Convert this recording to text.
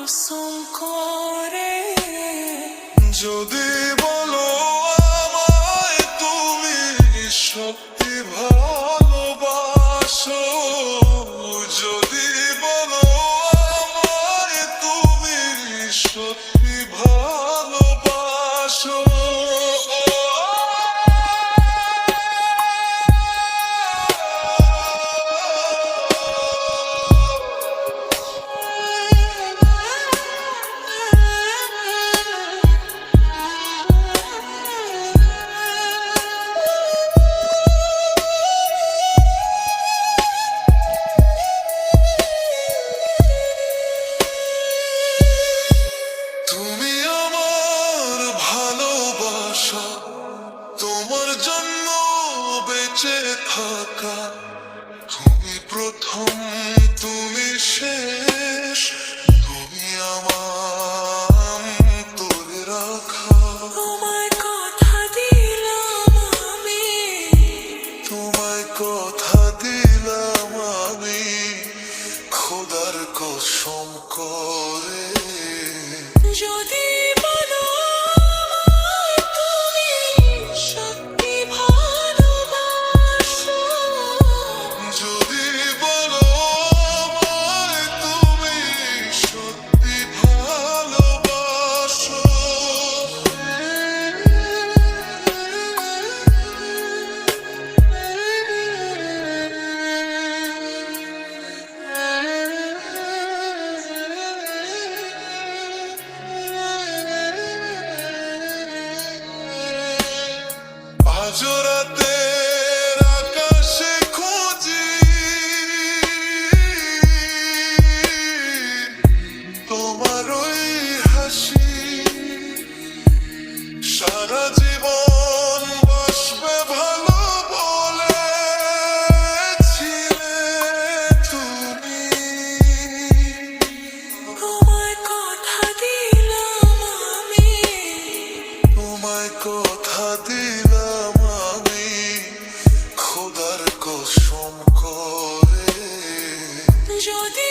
কসম করে যদি বলো আমায় তুমি সত্যি ভালোবাসো, যদি বলো আমায় তুমি সত্যি ভালোবাসো, তুমি আমার ভালোবাসা, তোমার জন্য বেঁচে থাকা, তুমি প্রথম তুমি শেষ, তুমি আমার তোরে রাখা। তোমায় কথা দিলাম আমি, তোমায় কথা দিলাম আমি খোদার কসম করে। যদি বলো আমায় তুমি সত্যি ভালোবাসো, যদি বলো আমায় তুমি সত্যি ভালোবাসো, আজ রাতের আকাশে খুঁজি তোমার ওই হাসি, সারা জীবন বাসবে ভালো বলেছিলে তুমি। তোমায় কথা দিলাম আমি, তোমায় কথা দিলাম আমি খোদার কসম করে। যদি